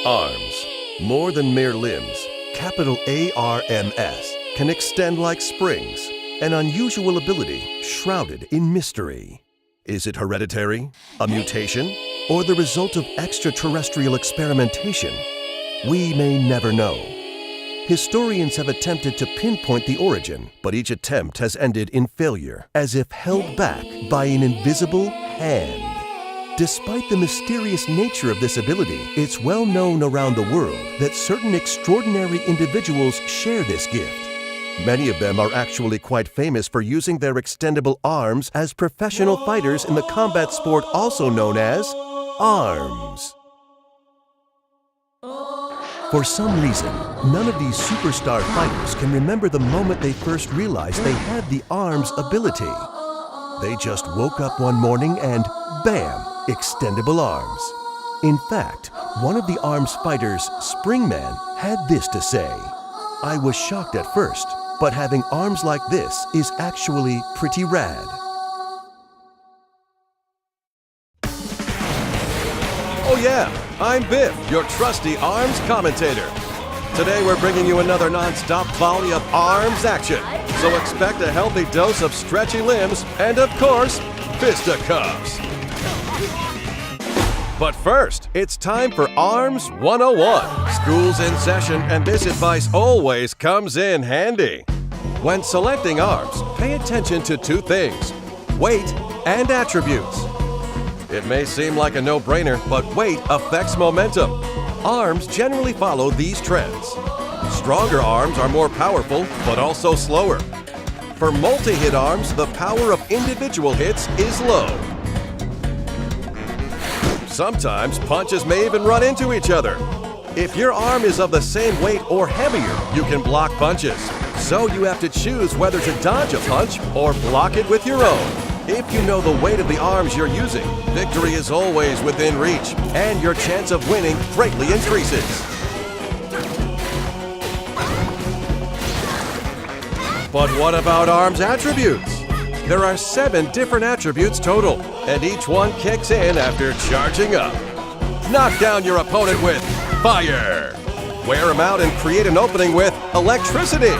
Arms. More than mere limbs, capital ARMS can extend like springs, an unusual ability shrouded in mystery. Is it hereditary, a mutation, or the result of extraterrestrial experimentation? We may never know. Historians have attempted to pinpoint the origin, but each attempt has ended in failure, as if held back by an invisible hand. Despite the mysterious nature of this ability, it's well known around the world that certain extraordinary individuals share this gift. Many of them are actually quite famous for using their extendable arms as professional fighters in the combat sport also known as ARMS. For some reason, none of these superstar fighters can remember the moment they first realized they had the ARMS ability. They just woke up one morning and bam! Extendable arms. In fact, one of the ARMS fighters, Springman, had this to say: "I was shocked at first, but having arms like this is actually pretty rad." Oh yeah, I'm Biff, your trusty ARMS commentator. Today we're bringing you another non-stop volley of ARMS action, so expect a healthy dose of stretchy limbs and, of course, fisticuffs. But first, it's time for ARMS 101. School's in session, and this advice always comes in handy. When selecting arms, pay attention to two things: weight and attributes. It may seem like a no-brainer, but weight affects momentum. Arms generally follow these trends. Stronger arms are more powerful, but also slower. For multi-hit arms, the power of individual hits is low. Sometimes punches may even run into each other. If your arm is of the same weight or heavier, you can block punches. So you have to choose whether to dodge a punch or block it with your own. If you know the weight of the arms you're using, victory is always within reach, and your chance of winning greatly increases. But what about arms attributes? There are 7 different attributes total, and each one kicks in after charging up. Knock down your opponent with fire. Wear him out and create an opening with electricity.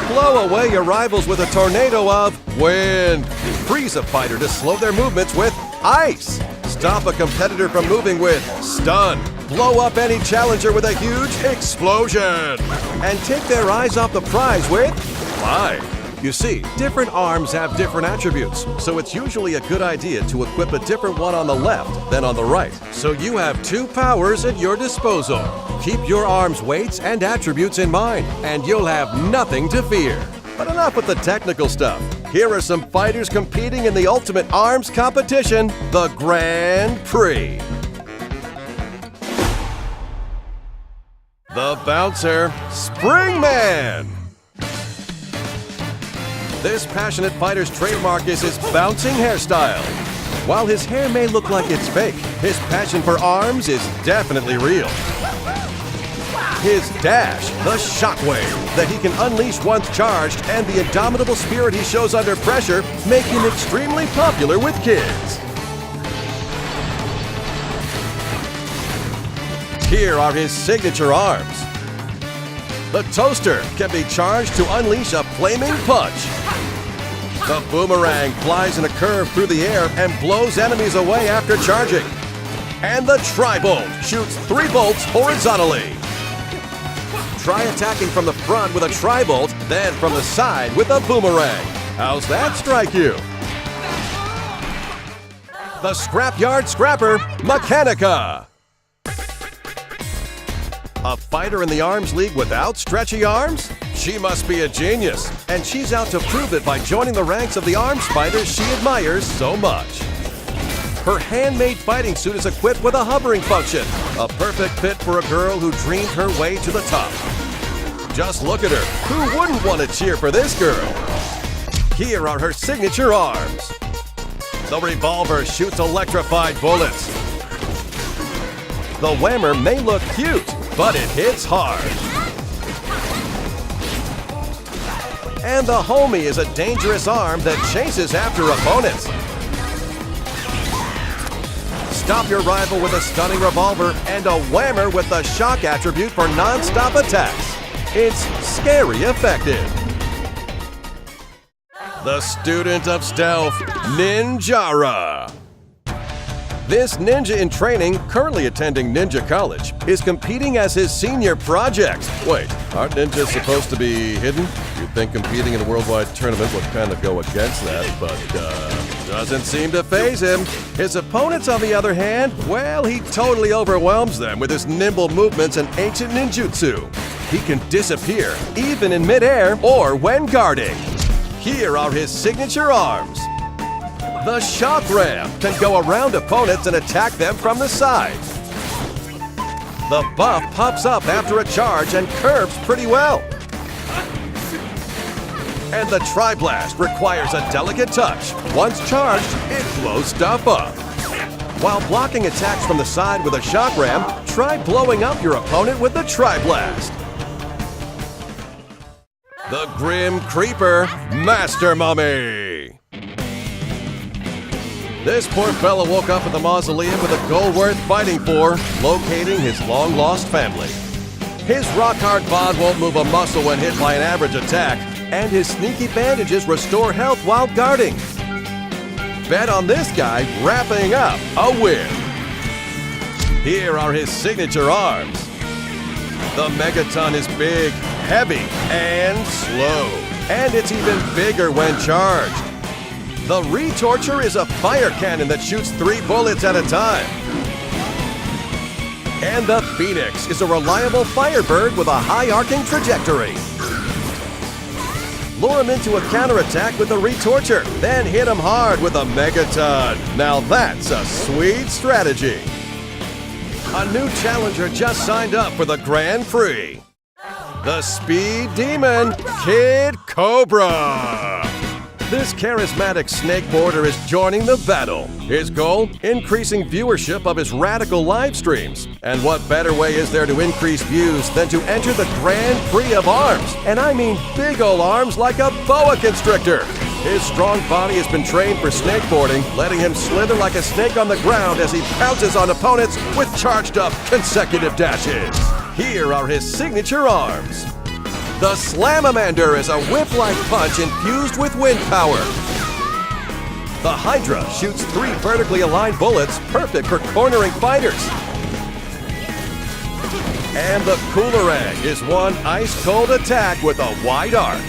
Blow away your rivals with a tornado of wind. Freeze a fighter to slow their movements with ice. Stop a competitor from moving with stun. Blow up any challenger with a huge explosion. And take their eyes off the prize with fly. You see, different arms have different attributes, so it's usually a good idea to equip a different one on the left than on the right, so you have 2 powers at your disposal. Keep your arms' weights and attributes in mind, and you'll have nothing to fear. But enough with the technical stuff. Here are some fighters competing in the ultimate arms competition, the Grand Prix. The bouncer, Springman. This passionate fighter's trademark is his bouncing hairstyle. While his hair may look like it's fake, his passion for arms is definitely real. His dash, the shockwave that he can unleash once charged, and the indomitable spirit he shows under pressure make him extremely popular with kids. Here are his signature arms. The toaster can be charged to unleash a flaming punch. The boomerang flies in a curve through the air and blows enemies away after charging. And the tri-bolt shoots 3 bolts horizontally. Try attacking from the front with a tri-bolt, then from the side with a boomerang. How's that strike you? The Scrapyard Scrapper, Mechanica. A fighter in the Arms League without stretchy arms? She must be a genius, and she's out to prove it by joining the ranks of the arms fighters she admires so much. Her handmade fighting suit is equipped with a hovering function, a perfect fit for a girl who dreamed her way to the top. Just look at her. Who wouldn't want to cheer for this girl? Here are her signature arms. The revolver shoots electrified bullets. The Whammer may look cute, but it hits hard. And the Homie is a dangerous arm that chases after opponents. stop your rival with a stunning revolver and a whammer with the shock attribute for non-stop attacks. It's scary effective. The student of stealth, Ninjara. This ninja in training, currently attending Ninja College, is competing as his senior project. Wait, aren't ninjas supposed to be hidden? You'd think competing in a worldwide tournament would kind of go against that, but doesn't seem to faze him. His opponents, on the other hand, well, he totally overwhelms them with his nimble movements and ancient ninjutsu. He can disappear, even in midair or when guarding. Here are his signature arms. The Shock Ram can go around opponents and attack them from the side. The buff pops up after a charge and curves pretty well. And the Tri-Blast requires a delicate touch. Once charged, it blows stuff up. While blocking attacks from the side with a Shock Ram, try blowing up your opponent with the Tri-Blast. The Grim Creeper, Master Mummy. This poor fella woke up at the mausoleum with a goal worth fighting for, locating his long-lost family. His rock-hard bond won't move a muscle when hit by an average attack, and his sneaky bandages restore health while guarding. Bet on this guy wrapping up a win. Here are his signature arms. The Megaton is big, heavy, and slow, and it's even bigger when charged. The Retorture is a fire cannon that shoots 3 bullets at a time. And the Phoenix is a reliable firebird with a high arcing trajectory. Lure him into a counterattack with the Retorture, then hit him hard with a Megaton. Now that's a sweet strategy. A new challenger just signed up for the Grand Prix. The Speed Demon, Kid Cobra. This charismatic snakeboarder is joining the battle. His goal? Increasing viewership of his radical live streams. And what better way is there to increase views than to enter the Grand Prix of arms? And I mean big ol' arms like a boa constrictor. His strong body has been trained for snakeboarding, letting him slither like a snake on the ground as he pounces on opponents with charged up consecutive dashes. Here are his signature arms. The Slamamander is a whip-like punch infused with wind power. The Hydra shoots 3 vertically aligned bullets, perfect for cornering fighters. And the Coolerang is one ice-cold attack with a wide arc.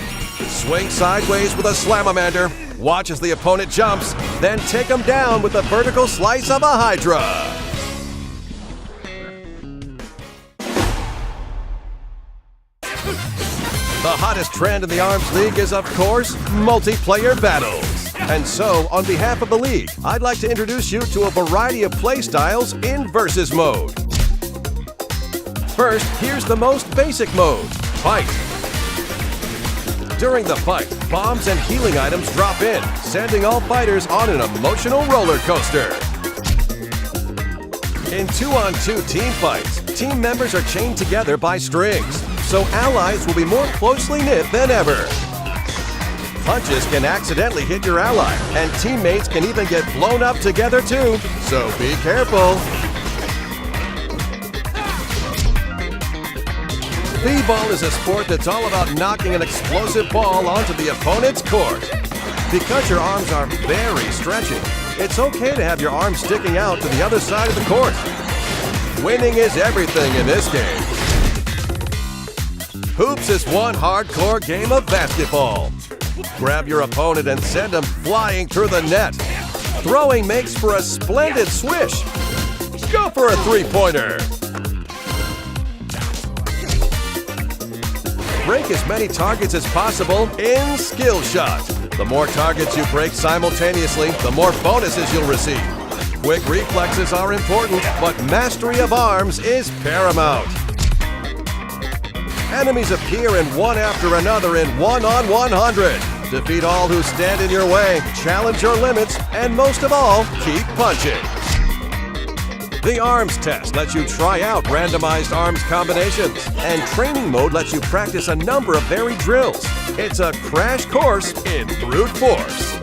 Swing sideways with a Slamamander, watch as the opponent jumps, then take him down with the vertical slice of a Hydra. The hottest trend in the ARMS League is, of course, multiplayer battles. And so, on behalf of the league, I'd like to introduce you to a variety of playstyles in Versus mode. First, here's the most basic mode, Fight. During the fight, bombs and healing items drop in, sending all fighters on an emotional roller coaster. In 2-on-2 team fights, team members are chained together by strings, so allies will be more closely knit than ever. Punches can accidentally hit your ally, and teammates can even get blown up together too, so be careful. B-ball is a sport that's all about knocking an explosive ball onto the opponent's court. Because your arms are very stretchy, it's okay to have your arms sticking out to the other side of the court. Winning is everything in this game. Hoops is one hardcore game of basketball. Grab your opponent and send him flying through the net. Throwing makes for a splendid swish. Go for a three-pointer. Break as many targets as possible in Skill Shot. The more targets you break simultaneously, the more bonuses you'll receive. Quick reflexes are important, but mastery of arms is paramount. Enemies appear in one after another in 1-on-100. Defeat all who stand in your way, challenge your limits, and most of all, keep punching. The ARMS test lets you try out randomized arms combinations, and training mode lets you practice a number of varied drills. It's a crash course in brute force.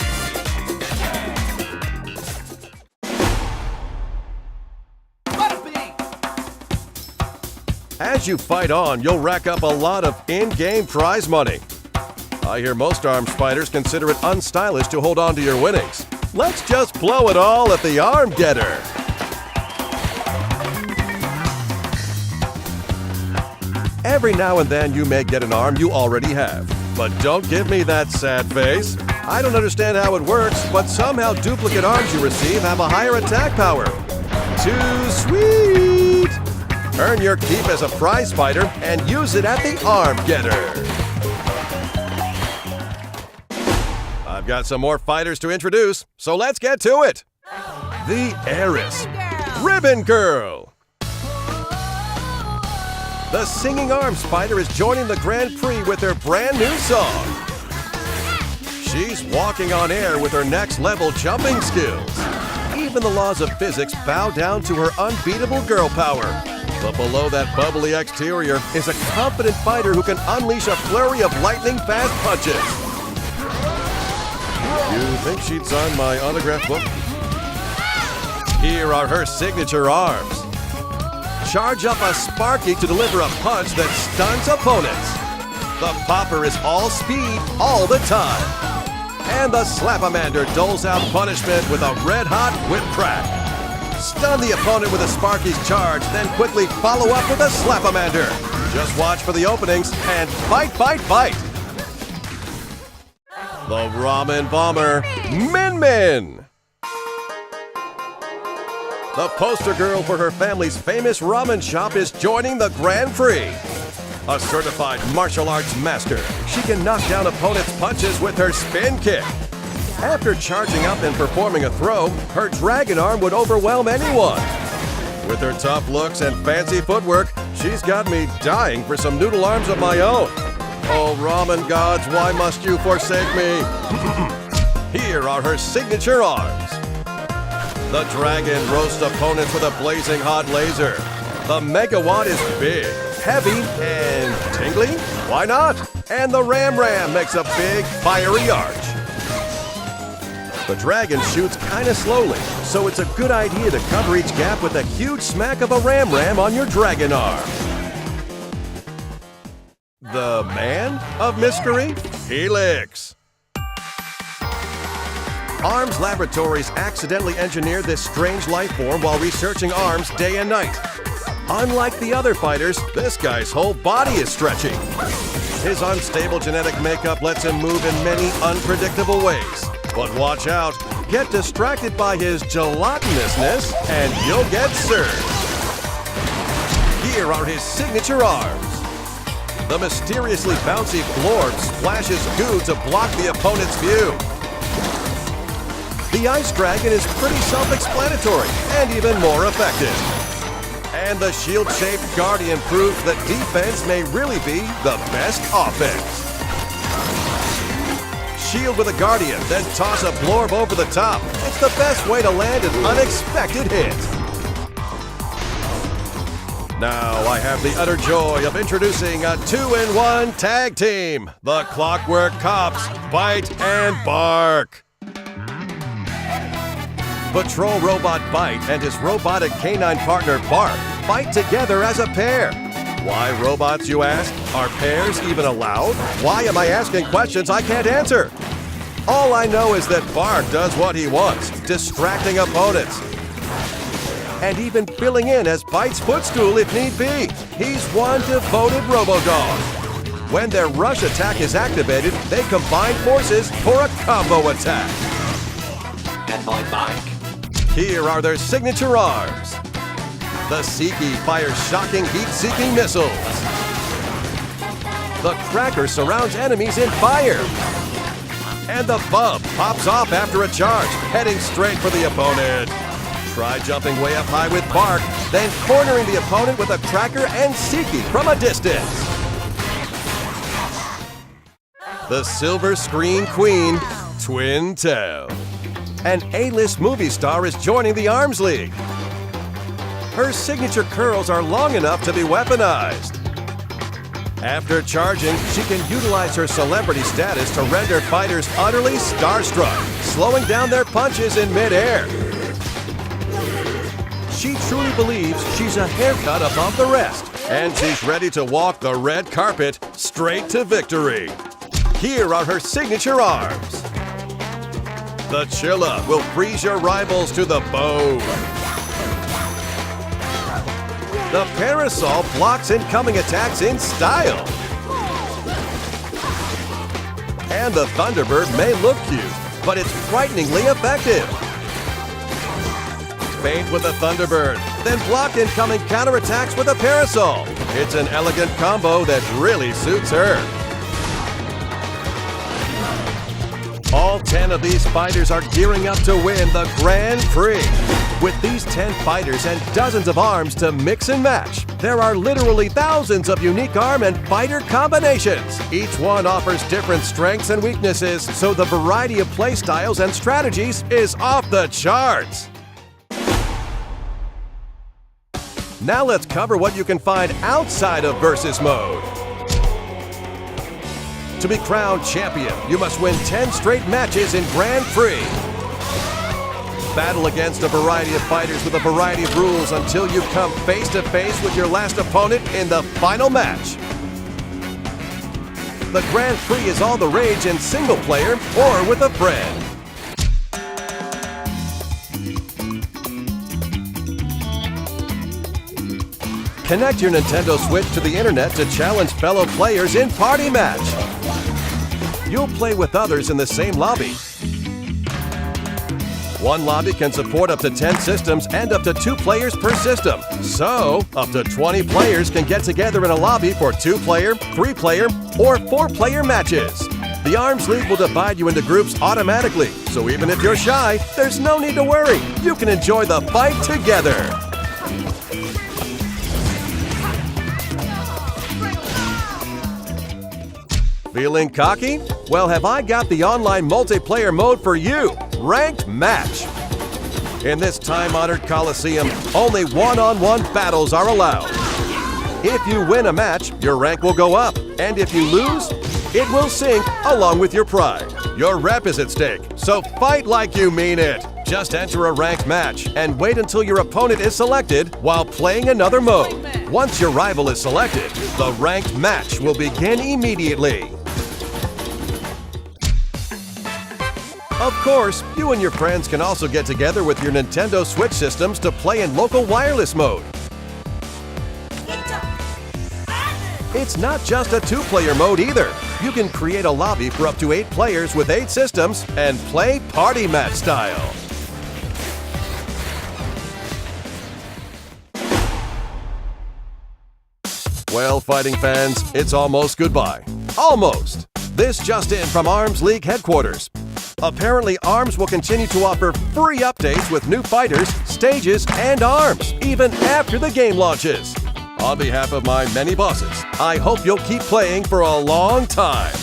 As you fight on, you'll rack up a lot of in-game prize money. I hear most arms fighters consider it unstylish to hold on to your winnings. Let's just blow it all at the Arm Getter. Every now and then you may get an arm you already have. But don't give me that sad face. I don't understand how it works, but somehow duplicate arms you receive have a higher attack power. Too sweet! Earn your keep as a prize fighter and use it at the Arm Getter. I've got some more fighters to introduce, so let's get to it. The Heiress, Ribbon Girl. The singing arms fighter is joining the Grand Prix with her brand new song. She's walking on air with her next level jumping skills. Even the laws of physics bow down to her unbeatable girl power. But below that bubbly exterior is a confident fighter who can unleash a flurry of lightning-fast punches. You think she'd sign my autograph book? Here are her signature arms. Charge up a Sparky to deliver a punch that stuns opponents. The Popper is all speed all the time. And the Slap-O-Mander doles out punishment with a red-hot whip crack. Stun the opponent with a Sparky's charge, then quickly follow up with a Slap-O-Mander. Just watch for the openings and fight, fight, fight. The Ramen Bomber, Min Min. The poster girl for her family's famous ramen shop is joining the Grand Prix. A certified martial arts master, she can knock down opponents' punches with her spin kick. After charging up and performing a throw, her dragon arm would overwhelm anyone. With her tough looks and fancy footwork, she's got me dying for some noodle arms of my own. Oh, ramen gods, why must you forsake me? Here are her signature arms. The dragon roasts opponents with a blazing hot laser. The Megawatt is big, heavy, and tingly? Why not? And the Ram Ram makes a big, fiery arch. The dragon shoots kinda slowly, so it's a good idea to cover each gap with a huge smack of a Ram Ram on your dragon arm. The Man of Mystery, Helix. Arms Laboratories accidentally engineered this strange life form while researching arms day and night. Unlike the other fighters, this guy's whole body is stretching. His unstable genetic makeup lets him move in many unpredictable ways. But watch out, get distracted by his gelatinousness and you'll get served. Here are his signature arms. The mysteriously bouncy Blorb splashes goo to block the opponent's view. The Ice Dragon is pretty self-explanatory and even more effective. And the shield-shaped Guardian proves that defense may really be the best offense. Shield with a Guardian, then toss a Blorb over the top. It's the best way to land an unexpected hit. Now I have the utter joy of introducing a 2-in-1 tag team, the Clockwork Cops, Bite and Bark. Patrol Robot Bite and his robotic canine partner Bark fight together as a pair. Why robots, you ask? Are pairs even allowed? Why am I asking questions I can't answer? All I know is that Bark does what he wants, distracting opponents. And even filling in as Bite's footstool if need be. He's one devoted Robodog. When their rush attack is activated, they combine forces for a combo attack. And my bike. Here are their signature arms. The Seekie fires shocking heat-seeking missiles. The Cracker surrounds enemies in fire. And the Bub pops off after a charge, heading straight for the opponent. Try jumping way up high with Bark, then cornering the opponent with a Cracker and Seekie from a distance. The Silver Screen Queen, Twin Tail. An A-list movie star is joining the Arms League. Her signature curls are long enough to be weaponized. After charging, she can utilize her celebrity status to render fighters utterly starstruck, slowing down their punches in midair. She truly believes she's a haircut above the rest, And she's ready to walk the red carpet straight to victory. Here are her signature arms. The Chilla will freeze your rivals to the bone. The Parasol blocks incoming attacks in style. And the Thunderbird may look cute, but it's frighteningly effective. Feint with the Thunderbird, then block incoming counterattacks with a Parasol. It's an elegant combo that really suits her. All 10 of these fighters are gearing up to win the Grand Prix. With these 10 fighters and dozens of arms to mix and match, there are literally thousands of unique arm and fighter combinations. Each one offers different strengths and weaknesses, so the variety of play styles and strategies is off the charts. Now let's cover what you can find outside of Versus Mode. To be crowned champion, you must win 10 straight matches in Grand Prix. Battle against a variety of fighters with a variety of rules until you come face to face with your last opponent in the final match. The Grand Prix is all the rage in single player or with a friend. Connect your Nintendo Switch to the internet to challenge fellow players in Party Match. You'll play with others in the same lobby. One lobby can support up to 10 systems and up to 2 players per system. So, up to 20 players can get together in a lobby for 2-player, 3-player, or 4-player matches. The Arms League will divide you into groups automatically, so even if you're shy, there's no need to worry. You can enjoy the fight together. Feeling cocky? Well, have I got the online multiplayer mode for you, Ranked Match. In this time-honored Coliseum, only one-on-one battles are allowed. If you win a match, your rank will go up, and if you lose, it will sink along with your pride. Your rep is at stake, so fight like you mean it. Just enter a ranked match and wait until your opponent is selected while playing another mode. Once your rival is selected, the ranked match will begin immediately. Of course, you and your friends can also get together with your Nintendo Switch systems to play in local wireless mode. It's not just a 2-player mode either. You can create a lobby for up to 8 players with 8 systems and play Party Match style. Well, fighting fans, it's almost goodbye. Almost! This just in from Arms League headquarters. Apparently, ARMS will continue to offer free updates with new fighters, stages, and arms, even after the game launches. On behalf of my many bosses, I hope you'll keep playing for a long time.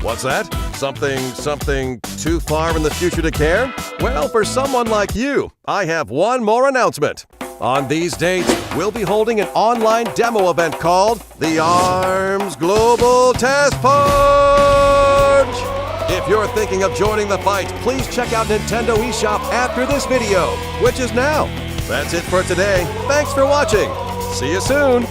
What's that? Something too far in the future to care? Well, for someone like you, I have one more announcement. On these dates, we'll be holding an online demo event called the ARMS Global Test Punch! If you're thinking of joining the fight, please check out Nintendo eShop after this video, which is now. That's it for today. Thanks for watching. See you soon.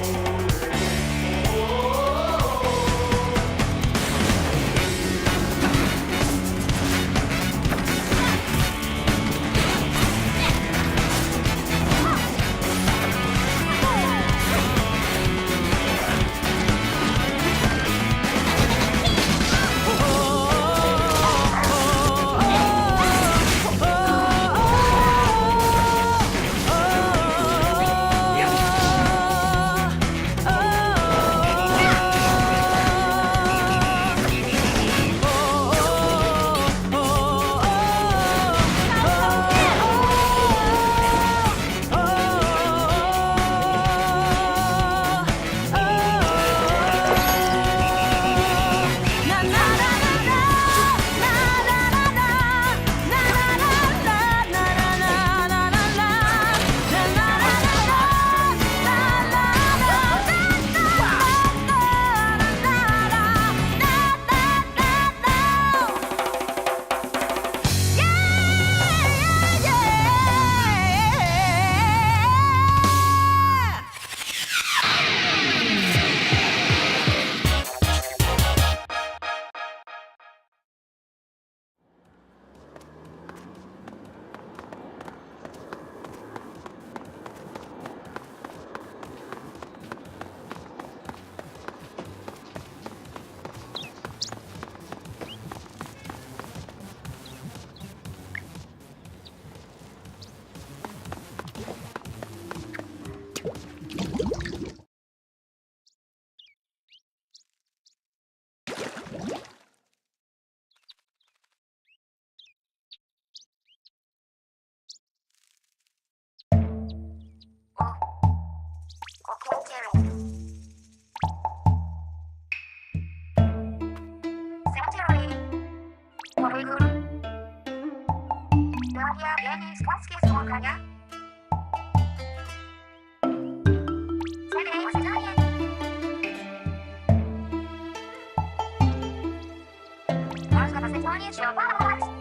Cemetery. Porygon. Nadia biegnie składzkie złąkania. Ceny usypianie. Można posypanie się opanować.